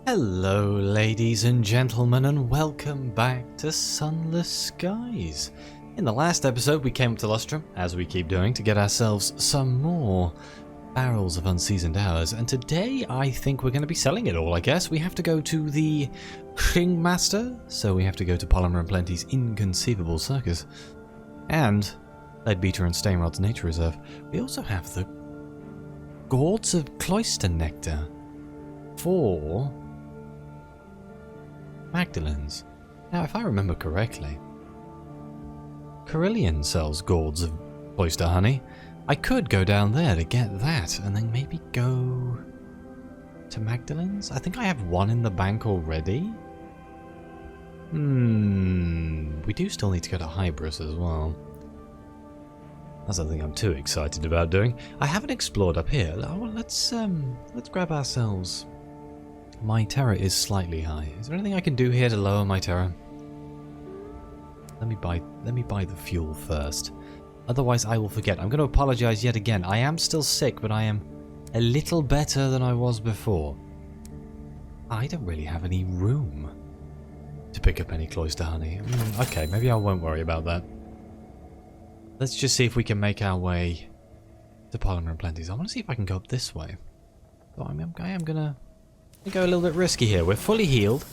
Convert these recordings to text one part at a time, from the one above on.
Hello ladies and gentlemen, and welcome back to Sunless Skies. In the last episode we came up to Lustrum, as we keep doing, to get ourselves some more barrels of unseasoned hours, and today I think we're going to be selling it all, I guess. We have to go to the Ringmaster, so we have to go to Polymer and Plenty's inconceivable Circus, and Leadbeater and Stainrod's Nature Reserve. We also have the Gourds of Cloister Nectar for Magdalene's. Now, if I remember correctly, Carillion sells gourds of cloister honey. I could go down there to get that, and then maybe go to Magdalene's? I think I have one in the bank already. We do still need to go to Hybris as well. That's something I'm too excited about doing. I haven't explored up here. Let's grab ourselves. My terror is slightly high. Is there anything I can do here to lower my terror? Let me buy the fuel first. Otherwise I will forget. I'm going to apologize yet again. I am still sick, but I am a little better than I was before. I don't really have any room to pick up any cloister honey. Okay, maybe I won't worry about that. Let's just see if we can make our way to Polymer and Plenty's. I want to see if I can go up this way. So I am going to go a little bit risky here. We're fully healed.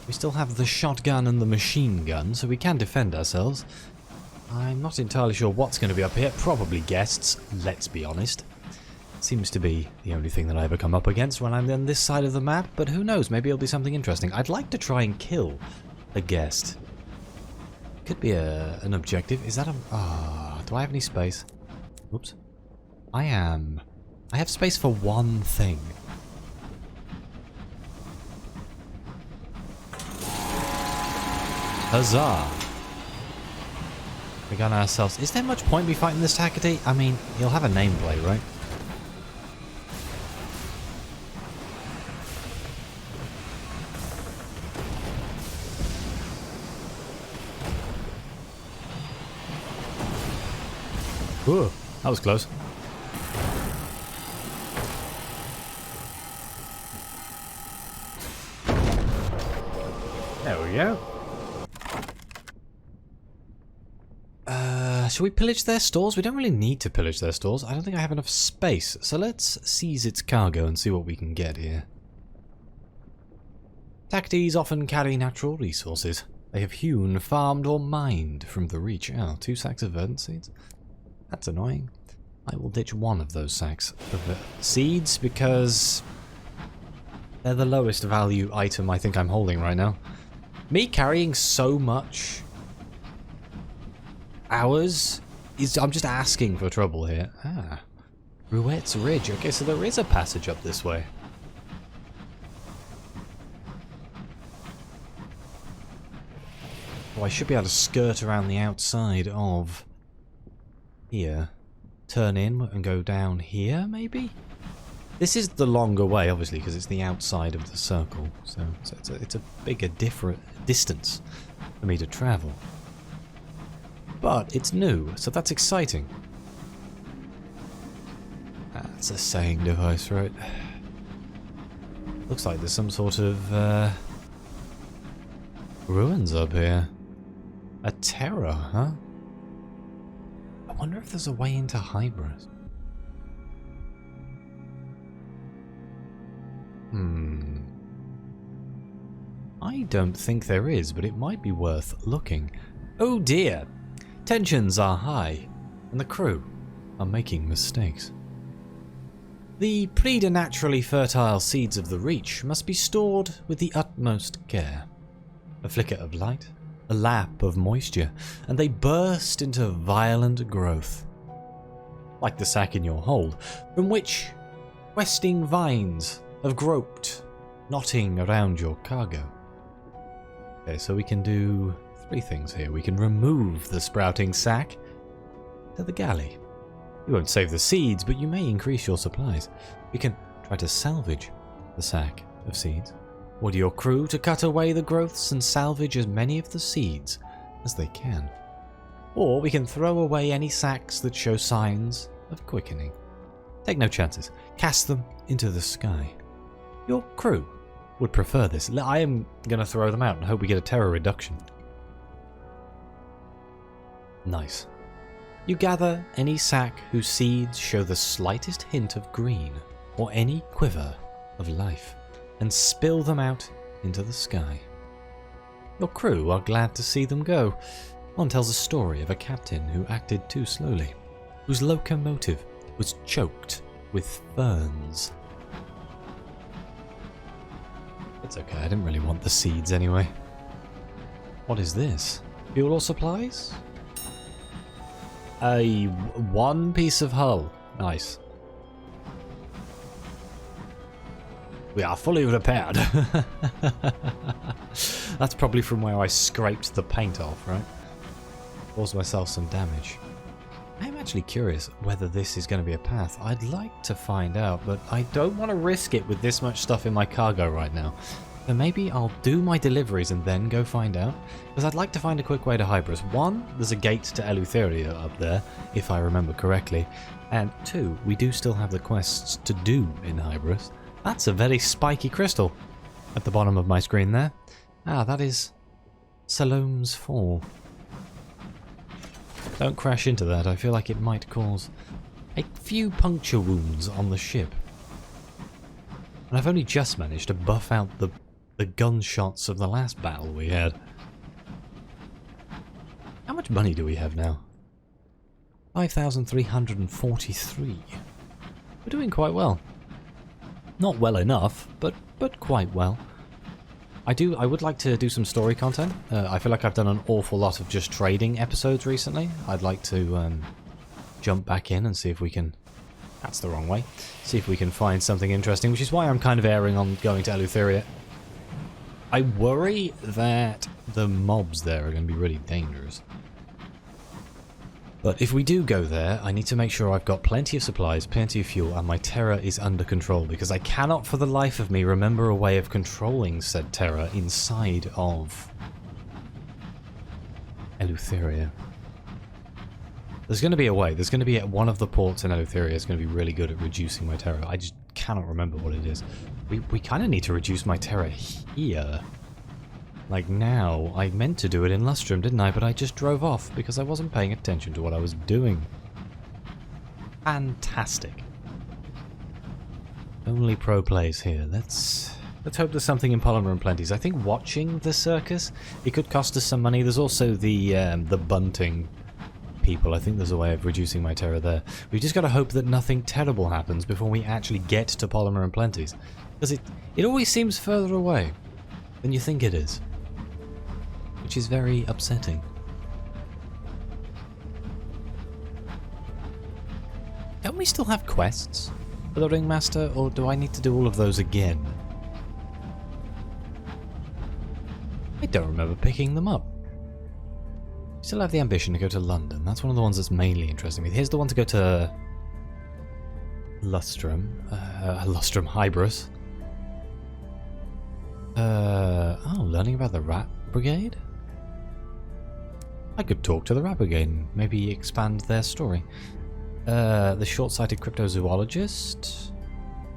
We still have the shotgun and the machine gun, so we can defend ourselves. I'm not entirely sure what's going to be up here. Probably guests, let's be honest. Seems to be the only thing that I ever come up against when I'm on this side of the map, but who knows, maybe it'll be something interesting. I'd like to try and kill a guest. Could be an objective. Is that a... do I have any space? Oops. I have space for one thing. Huzzah! We got ourselves... Is there much point me fighting this Takati? I mean, he'll have a nameplate, right? Ooh, that was close. There we go. Should we pillage their stores? We don't really need to pillage their stores. I don't think I have enough space. So let's seize its cargo and see what we can get here. Taktis often carry natural resources. They have hewn, farmed, or mined from the reach. Oh, 2 sacks of verdant seeds? That's annoying. I will ditch one of those sacks of seeds because they're the lowest value item I think I'm holding right now. Me carrying so much hours is... I'm just asking for trouble here. Rouette's Ridge. Okay, so there is a passage up this way. Oh, I should be able to skirt around the outside of here. Turn in and go down here, maybe? This is the longer way, obviously, because it's the outside of the circle. So it's a bigger, different distance for me to travel. But it's new, so that's exciting. That's a saying device, right? Looks like there's some sort of ruins up here. A terror, huh? I wonder if there's a way into Hybris. I don't think there is, but it might be worth looking. Oh dear! Tensions are high, and the crew are making mistakes. The preternaturally fertile seeds of the Reach must be stored with the utmost care. A flicker of light, a lap of moisture, and they burst into violent growth. Like the sack in your hold, from which questing vines have groped, knotting around your cargo. Okay, so we can do 3 things here. We can remove the sprouting sack to the galley. You won't save the seeds, but you may increase your supplies. You can try to salvage the sack of seeds. Order your crew to cut away the growths and salvage as many of the seeds as they can. Or we can throw away any sacks that show signs of quickening. Take no chances. Cast them into the sky. Your crew would prefer this. I am going to throw them out and hope we get a terror reduction. Nice. You gather any sack whose seeds show the slightest hint of green or any quiver of life and spill them out into the sky. Your crew are glad to see them go. One tells a story of a captain who acted too slowly, whose locomotive was choked with ferns. It's okay, I didn't really want the seeds anyway. What is this? Fuel or supplies? One piece of hull. Nice. We are fully repaired. That's probably from where I scraped the paint off, right? Caused myself some damage. I am actually curious whether this is going to be a path. I'd like to find out, but I don't want to risk it with this much stuff in my cargo right now. So maybe I'll do my deliveries and then go find out. Because I'd like to find a quick way to Hybris. One, there's a gate to Eleutheria up there, if I remember correctly. And two, we do still have the quests to do in Hybris. That's a very spiky crystal at the bottom of my screen there. Ah, that is Salome's Fall. Don't crash into that. I feel like it might cause a few puncture wounds on the ship. And I've only just managed to buff out the gunshots of the last battle we had. How much money do we have now? 5,343. We're doing quite well. Not well enough, but quite well. I would like to do some story content. I feel like I've done an awful lot of just trading episodes recently. I'd like to jump back in and see if we can... That's the wrong way. See if we can find something interesting, which is why I'm kind of erring on going to Eleutheria. I worry that the mobs there are going to be really dangerous. But if we do go there, I need to make sure I've got plenty of supplies, plenty of fuel, and my terror is under control, because I cannot for the life of me remember a way of controlling said terror inside of Eleutheria. There's going to be a way. There's going to be one of the ports in Eleutheria is going to be really good at reducing my terror. I just cannot remember what it is. We kind of need to reduce my terror here. Like now. I meant to do it in Lustrum, didn't I? But I just drove off because I wasn't paying attention to what I was doing. Fantastic. Only pro plays here. Let's hope there's something in Polymer and Plenties. I think watching the circus, it could cost us some money. There's also the bunting people. I think there's a way of reducing my terror there. We've just got to hope that nothing terrible happens before we actually get to Polymer and Plenties. Because it always seems further away than you think it is. Which is very upsetting. Don't we still have quests for the Ringmaster, or do I need to do all of those again? I don't remember picking them up. Still have the ambition to go to London. That's one of the ones that's mainly interesting me. Here's the one to go to Lustrum. Lustrum Hybris. Learning about the Rat Brigade? I could talk to the Rat Brigade and maybe expand their story. The short-sighted cryptozoologist?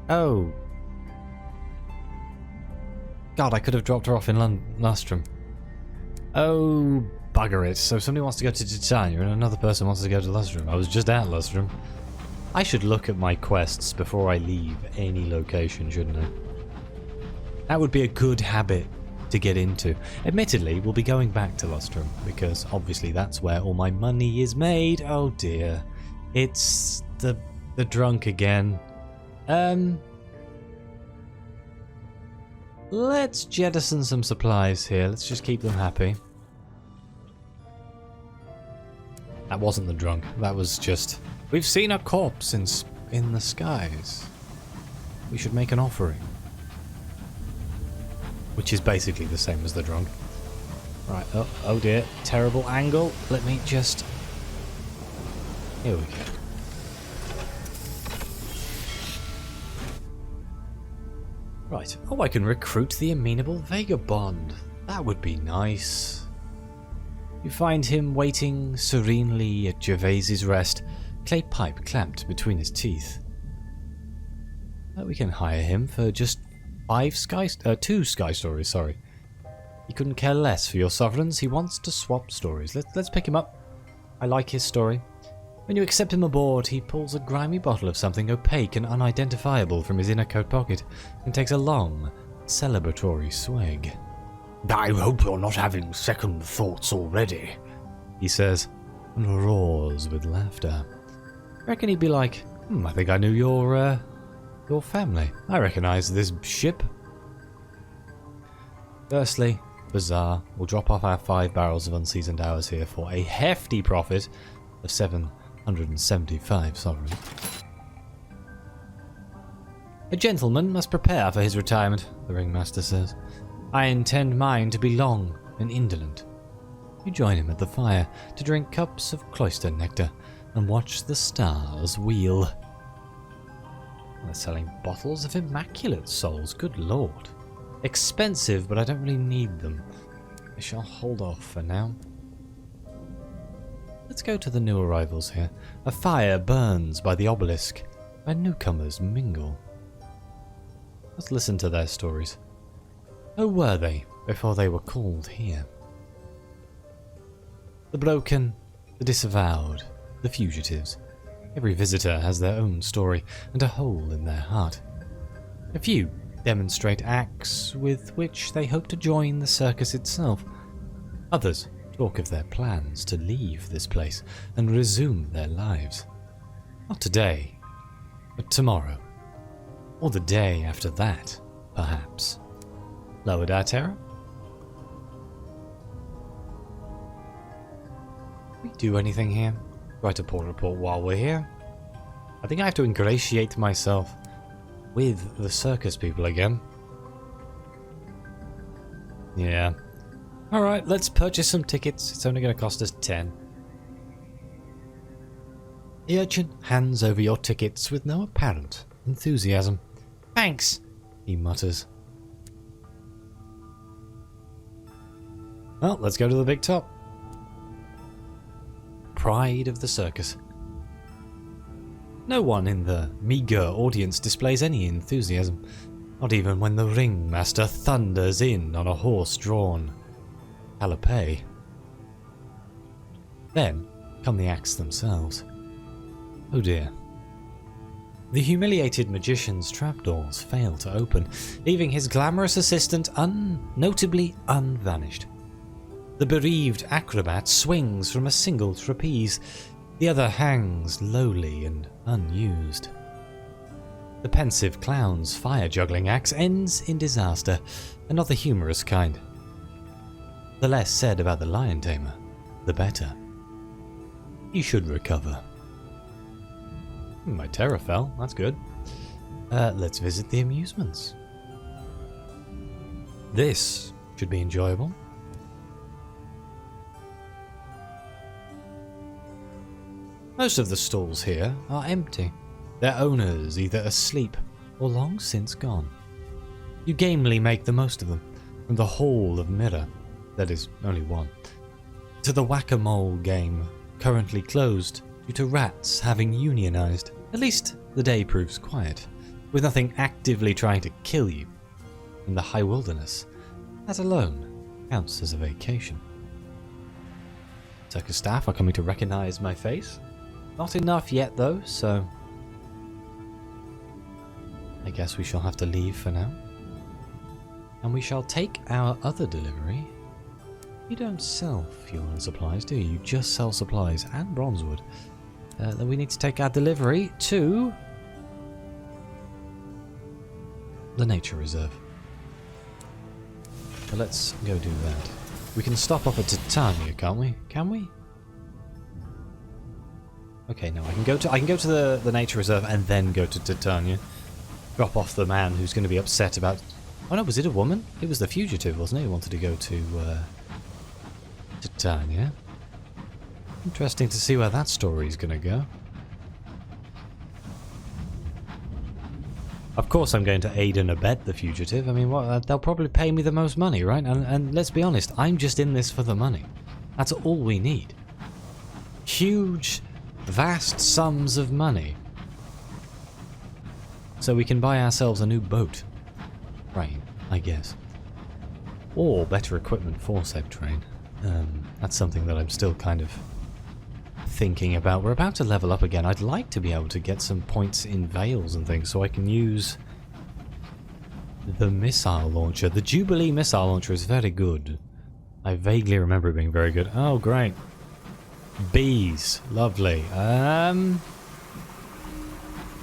Oh. God, I could have dropped her off in Lustrum. Oh, bugger it. So somebody wants to go to Titania and another person wants to go to Lustrum. I was just at Lustrum. I should look at my quests before I leave any location, shouldn't I? That would be a good habit to get into. Admittedly, we'll be going back to Lustrum, because obviously that's where all my money is made. Oh dear. It's the drunk again. Let's jettison some supplies here. Let's just keep them happy. That wasn't the drunk. That was just... We've seen a corpse in the skies. We should make an offering. Which is basically the same as the drunk. Right, oh dear, terrible angle. Let me just... Here we go. Right, oh, I can recruit the amenable vagabond. That would be nice. You find him waiting serenely at Gervaise's rest, clay pipe clamped between his teeth. We can hire him for just two sky stories, sorry. He couldn't care less for your sovereigns. He wants to swap stories. Let's pick him up. I like his story. When you accept him aboard, he pulls a grimy bottle of something opaque and unidentifiable from his inner coat pocket and takes a long, celebratory swig. I hope you're not having second thoughts already, he says, and roars with laughter. I reckon he'd be like, I think I knew your family. I recognise this ship. Firstly, Bazaar will drop off our 5 barrels of unseasoned hours here for a hefty profit of 775 sovereign. A gentleman must prepare for his retirement, the ringmaster says. I intend mine to be long and indolent. You join him at the fire to drink cups of cloister nectar and watch the stars wheel. They're selling bottles of immaculate souls, good lord. Expensive, but I don't really need them. I shall hold off for now. Let's go to the new arrivals here. A fire burns by the obelisk, where newcomers mingle. Let's listen to their stories. Who were they before they were called here? The broken, the disavowed, the fugitives. Every visitor has their own story and a hole in their heart. A few demonstrate acts with which they hope to join the circus itself. Others talk of their plans to leave this place and resume their lives. Not today, but tomorrow. Or the day after that, perhaps. Lowered our terror? We do anything here? Write a port report while we're here? I think I have to ingratiate myself with the circus people again. Yeah. Alright, let's purchase some tickets. It's only going to cost us 10. The urchin hands over your tickets with no apparent enthusiasm. Thanks, he mutters. Well, let's go to the big top. Pride of the circus. No one in the meagre audience displays any enthusiasm, not even when the ringmaster thunders in on a horse-drawn palapé. Then come the acts themselves. Oh dear. The humiliated magician's trapdoors fail to open, leaving his glamorous assistant notably unvanished. The bereaved acrobat swings from a single trapeze, the other hangs lowly and unused. The pensive clown's fire-juggling axe ends in disaster, and not the humorous kind. The less said about the lion tamer, the better. He should recover. My terror fell, that's good. Let's visit the amusements. This should be enjoyable. Most of the stalls here are empty, their owners either asleep or long since gone. You gamely make the most of them, from the Hall of Mirror, that is, only one, to the whack-a-mole game, currently closed due to rats having unionized. At least the day proves quiet, with nothing actively trying to kill you. In the high wilderness, that alone counts as a vacation. Circus staff are coming to recognize my face. Not enough yet though, so I guess we shall have to leave for now. And we shall take our other delivery. You don't sell fuel and supplies, do you? You just sell supplies and bronzewood. Then we need to take our delivery to the nature reserve. So let's go do that. We can stop off at Titania, can't we? Can we? Okay, no, I can go to the nature reserve and then go to Titania. Drop off the man who's going to be upset about... Oh no, was it a woman? It was the fugitive, wasn't it? Who wanted to go to Titania. Interesting to see where that story's going to go. Of course I'm going to aid and abet the fugitive. I mean, what, they'll probably pay me the most money, right? And let's be honest, I'm just in this for the money. That's all we need. Huge, vast sums of money. So we can buy ourselves a new boat. train, I guess. Or better equipment for said train. That's something that I'm still kind of thinking about. We're about to level up again. I'd like to be able to get some points in Veils and things so I can use the missile launcher. The Jubilee missile launcher is very good. I vaguely remember it being very good. Oh, great. Bees. Lovely.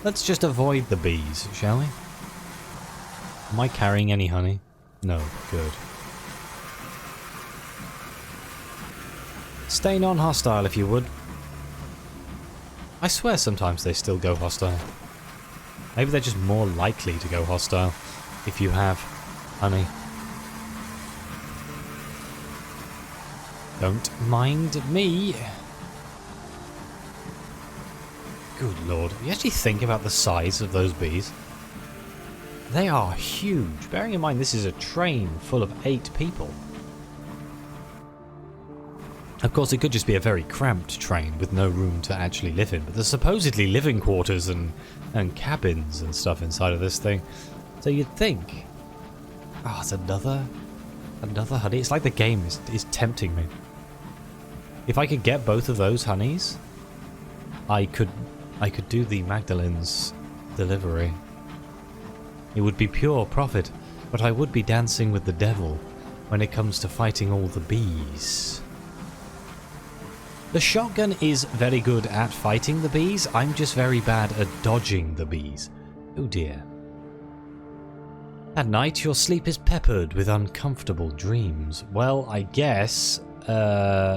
Let's just avoid the bees, shall we? Am I carrying any honey? No. Good. Stay non-hostile if you would. I swear sometimes they still go hostile. Maybe they're just more likely to go hostile if you have honey. Don't mind me. Good lord. You actually think about the size of those bees? They are huge. Bearing in mind this is a train full of 8 people. Of course, it could just be a very cramped train with no room to actually live in, but there's supposedly living quarters and cabins and stuff inside of this thing. So you'd think... Oh, it's another honey. It's like the game is tempting me. If I could get both of those honeys, I could do the Magdalene's delivery. It would be pure profit, but I would be dancing with the devil when it comes to fighting all the bees. The shotgun is very good at fighting the bees. I'm just very bad at dodging the bees. Oh dear. At night, your sleep is peppered with uncomfortable dreams. Well, I guess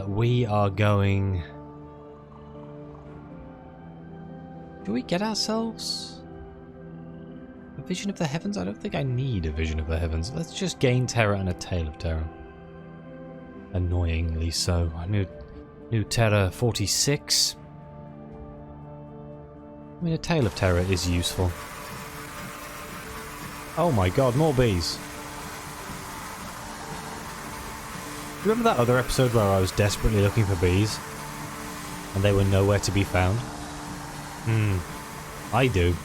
we are going... Do we get ourselves a vision of the heavens? I don't think I need a vision of the heavens. Let's just gain terror and a tale of terror. Annoyingly so. New terror 46. I mean, a tale of terror is useful. Oh my god, more bees. Remember that other episode where I was desperately looking for bees? And they were nowhere to be found? I do.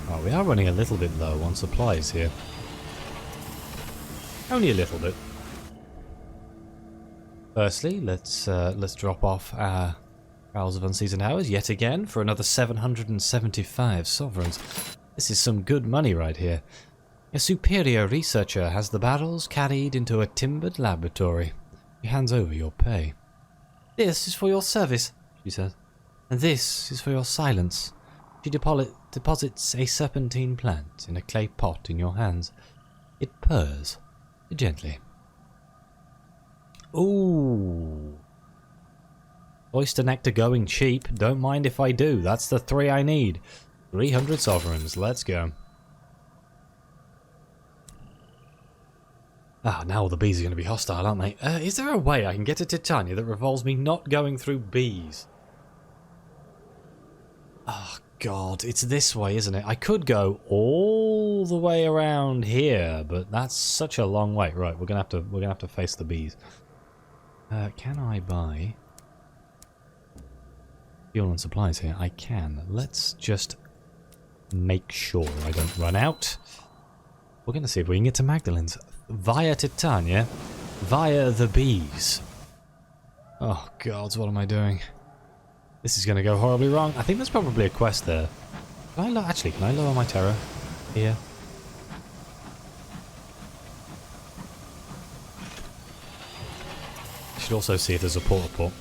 Oh, we are running a little bit low on supplies here. Only a little bit. Firstly, let's drop off our Prowls of Unseasoned Hours yet again for another 775 sovereigns. This is some good money right here. A superior researcher has the barrels carried into a timbered laboratory. He hands over your pay. This is for your service, she says. And this is for your silence. She deposits a serpentine plant in a clay pot in your hands. It purrs gently. Ooh. Oyster nectar going cheap. Don't mind if I do. That's the 3 I need. 300 sovereigns. Let's go. Ah, now all the bees are going to be hostile, aren't they? Is there a way I can get to Titania that revolves me not going through bees? Oh god, it's this way, isn't it? I could go all the way around here, but that's such a long way. Right, we're gonna have to face the bees. Can I buy fuel and supplies here? I can. Let's just make sure I don't run out. We're gonna see if we can get to Magdalene's via Titania, via the bees. Oh god, what am I doing? This is going to go horribly wrong. I think there's probably a quest there. Can I lower my terror here? I should also see if there's a port.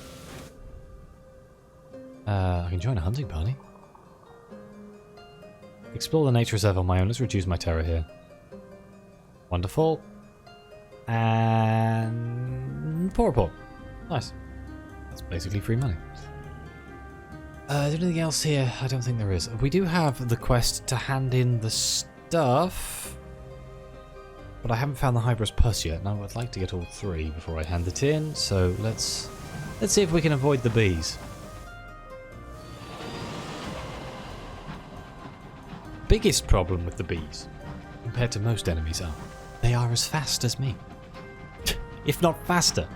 I can join a hunting party. Explore the nature reserve on my own. Let's reduce my terror here. Wonderful. And... port. Nice. That's basically free money. Is there anything else here? I don't think there is. We do have the quest to hand in the stuff, but I haven't found the Hybris Pus yet, and I would like to get all 3 before I hand it in, so let's see if we can avoid the bees. Biggest problem with the bees, compared to most enemies, are they are as fast as me. If not faster.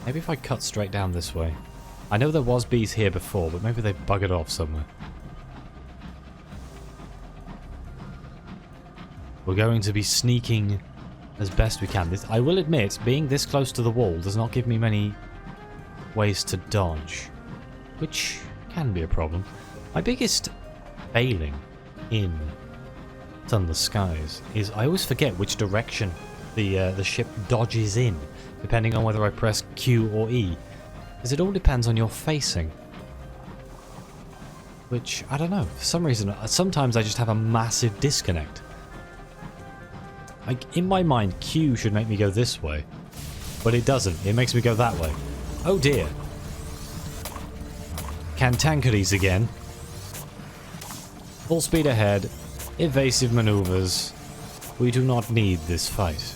Maybe if I cut straight down this way. I know there was bees here before, but maybe they buggered off somewhere. We're going to be sneaking as best we can. I will admit, being this close to the wall does not give me many ways to dodge, which can be a problem. My biggest failing in Sunless Skies is I always forget which direction the ship dodges in, depending on whether I press Q or E, because it all depends on your facing. Which, I don't know, for some reason, sometimes I just have a massive disconnect. Like, in my mind, Q should make me go this way, but it doesn't. It makes me go that way. Oh dear. Cantankeries again. Full speed ahead. Evasive maneuvers. We do not need this fight.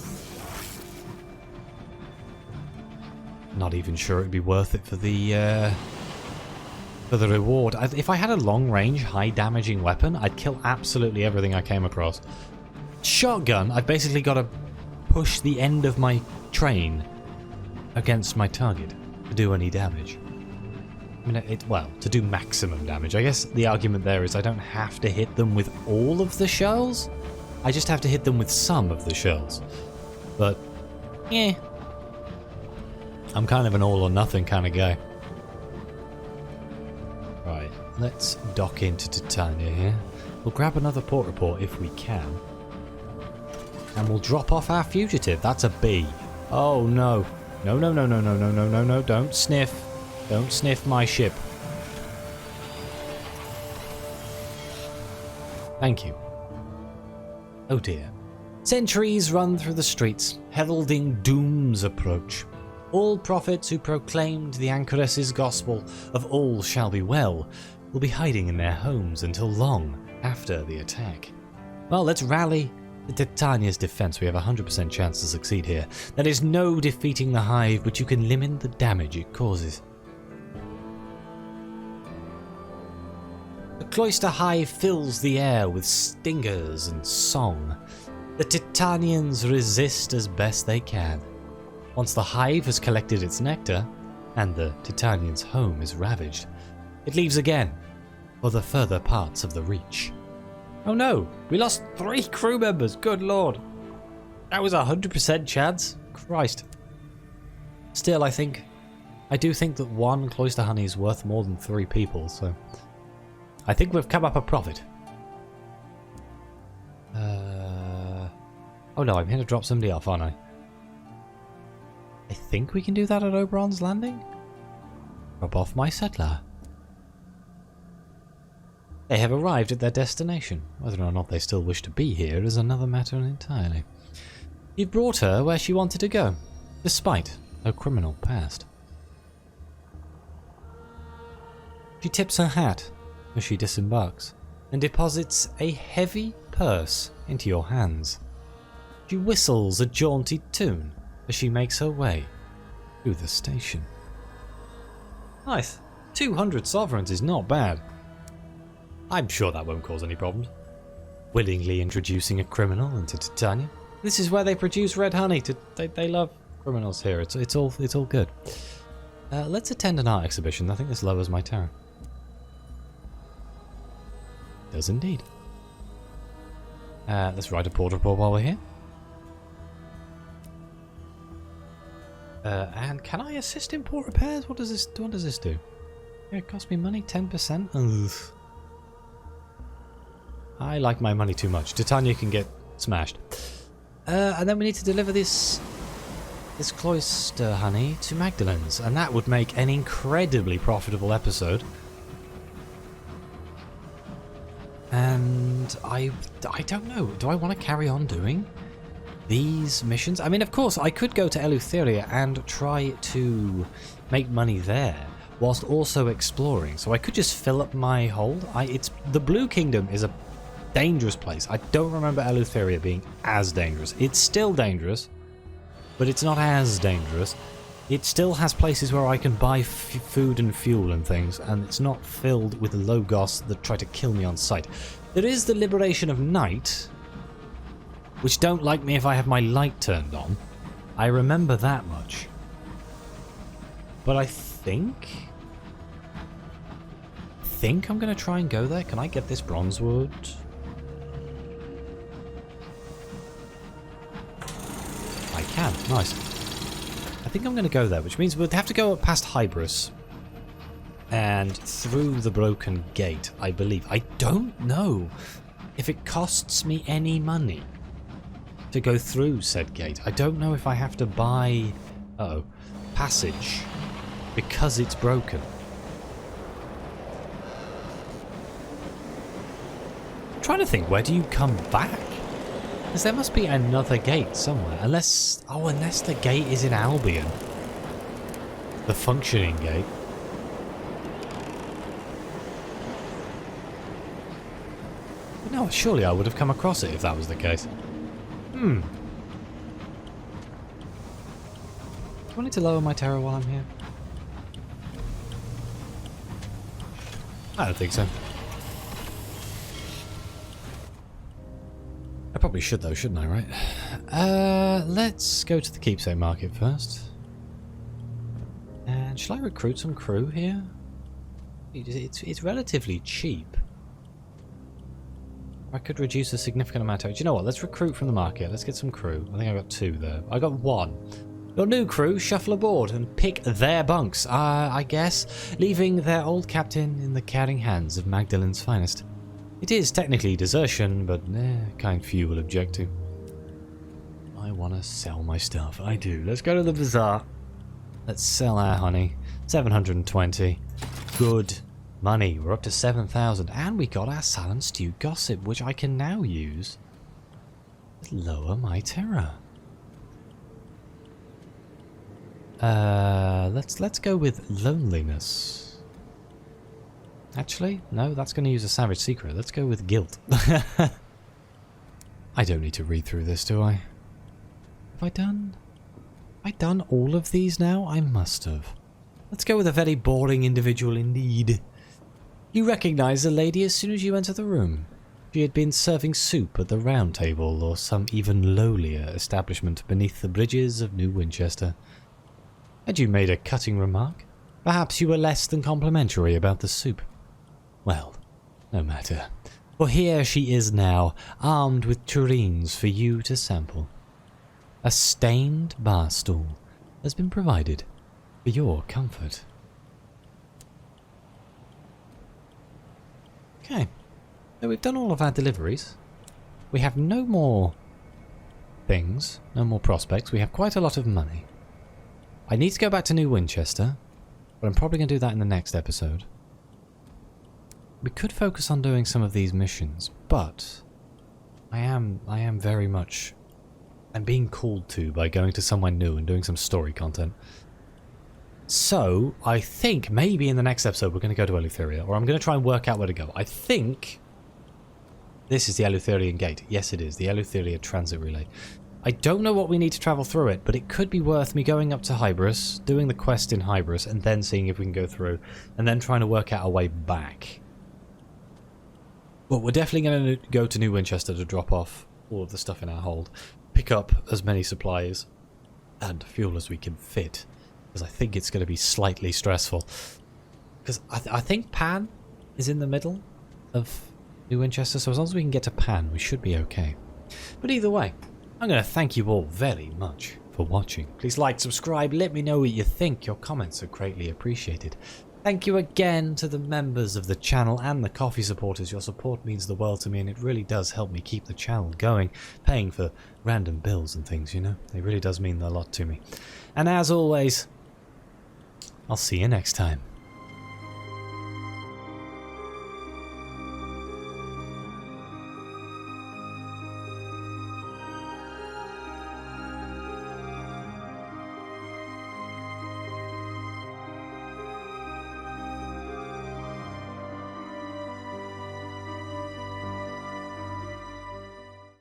Not even sure it'd be worth it for the reward. If I had a long-range, high-damaging weapon, I'd kill absolutely everything I came across. Shotgun, I've basically got to push the end of my train against my target to do any damage. I mean, well, to do maximum damage. I guess the argument there is I don't have to hit them with all of the shells. I just have to hit them with some of the shells. But, yeah. I'm kind of an all-or-nothing kind of guy. Right, let's dock into Titania here. We'll grab another port report if we can. And we'll drop off our fugitive. That's a bee. Oh no. No, no, no, no, no, no, no, no, no. Don't sniff. Don't sniff my ship. Thank you. Oh dear. Sentries run through the streets, heralding doom's approach. All prophets who proclaimed the Anchoress's gospel of all shall be well will be hiding in their homes until long after the attack. Well, let's rally to Titania's defense. We have a 100% chance to succeed here. There is no defeating the hive, but you can limit the damage it causes. The cloister hive fills the air with stingers and song. The Titanians resist as best they can. Once the hive has collected its nectar, and the Titanian's home is ravaged, it leaves again for the further parts of the Reach. Oh no, we lost 3 crew members, good lord. That was a 100% chance? Christ. Still, I do think that 1 cloister honey is worth more than 3 people, so I think we've come up a profit. Oh no, I'm here to drop somebody off, aren't I? I think we can do that at Oberon's Landing? Drop off my settler. They have arrived at their destination. Whether or not they still wish to be here is another matter entirely. You've brought her where she wanted to go, despite her criminal past. She tips her hat as she disembarks and deposits a heavy purse into your hands. She whistles a jaunty tune as she makes her way through the station. Nice. 200 sovereigns is not bad. I'm sure that won't cause any problems. Willingly introducing a criminal into Titania. This is where they produce red honey. They love criminals here. It's all good. Let's attend an art exhibition. I think this lowers my terror. Does indeed. Let's write a port report while we're here. And can I assist in port repairs? What does this do? It costs me money, 10%. Ugh. I like my money too much. Titania can get smashed. And then we need to deliver this cloister honey to Magdalen's, and that would make an incredibly profitable episode. And I don't know. Do I want to carry on doing these missions? I mean, of course, I could go to Eleutheria and try to make money there, whilst also exploring. So I could just fill up my hold. The Blue Kingdom is a dangerous place. I don't remember Eleutheria being as dangerous. It's still dangerous, but it's not as dangerous. It still has places where I can buy food and fuel and things, and it's not filled with Logos that try to kill me on sight. There is the Liberation of Night, which don't like me if I have my light turned on. I remember that much. But I think think I'm going to try and go there. Can I get this bronze wood? I can. Nice. I think I'm going to go there, which means we'll have to go past Hybris and through the broken gate, I believe. I don't know if it costs me any money to go through said gate. I don't know if I have to buy passage because it's broken. I'm trying to think, where do you come back? Because there must be another gate somewhere. Unless the gate is in Albion. The functioning gate. But no, surely I would have come across it if that was the case. Do you want me to lower my terror while I'm here? I don't think so. I probably should though, shouldn't I, right? Let's go to the keepsake market first. And shall I recruit some crew here? It's relatively cheap. I could reduce a significant amount of... Do you know what? Let's recruit from the market. Let's get some crew. I think I got 2 there. I got 1. Your new crew shuffle aboard and pick their bunks, I guess, leaving their old captain in the caring hands of Magdalen's finest. It is technically desertion, but kind few will object to. I want to sell my stuff. I do. Let's go to the bazaar. Let's sell our honey. 720. Good money. We're up to 7,000. And we got our Salon Stew Gossip, which I can now use to lower my terror. Let's go with loneliness. Actually, no, that's going to use a savage secret. Let's go with guilt. I don't need to read through this, do I? Have I done all of these now? I must have. Let's go with a very boring individual indeed. You recognize the lady as soon as you enter the room. She had been serving soup at the Round Table or some even lowlier establishment beneath the bridges of New Winchester. Had you made a cutting remark? Perhaps you were less than complimentary about the soup. Well, no matter. For here she is now, armed with tureens for you to sample. A stained bar stool has been provided for your comfort. Okay, so we've done all of our deliveries. We have no more things, no more prospects. We have quite a lot of money. I need to go back to New Winchester, but I'm probably going to do that in the next episode. We could focus on doing some of these missions, but I am very much... I'm being called to by going to somewhere new and doing some story content. So, I think maybe in the next episode we're going to go to Eleutheria, or I'm going to try and work out where to go. I think this is the Eleutherian Gate. Yes, it is. The Eleutheria Transit Relay. I don't know what we need to travel through it, but it could be worth me going up to Hybris, doing the quest in Hybris, and then seeing if we can go through, and then trying to work out a way back. But we're definitely going to go to New Winchester to drop off all of the stuff in our hold, pick up as many supplies and fuel as we can fit, because I think it's going to be slightly stressful. Because I think Pan is in the middle of New Winchester, so as long as we can get to Pan, we should be okay. But either way, I'm going to thank you all very much for watching. Please like, subscribe, let me know what you think. Your comments are greatly appreciated. Thank you again to the members of the channel and the coffee supporters. Your support means the world to me, and it really does help me keep the channel going, paying for random bills and things, you know. It really does mean a lot to me. And as always, I'll see you next time.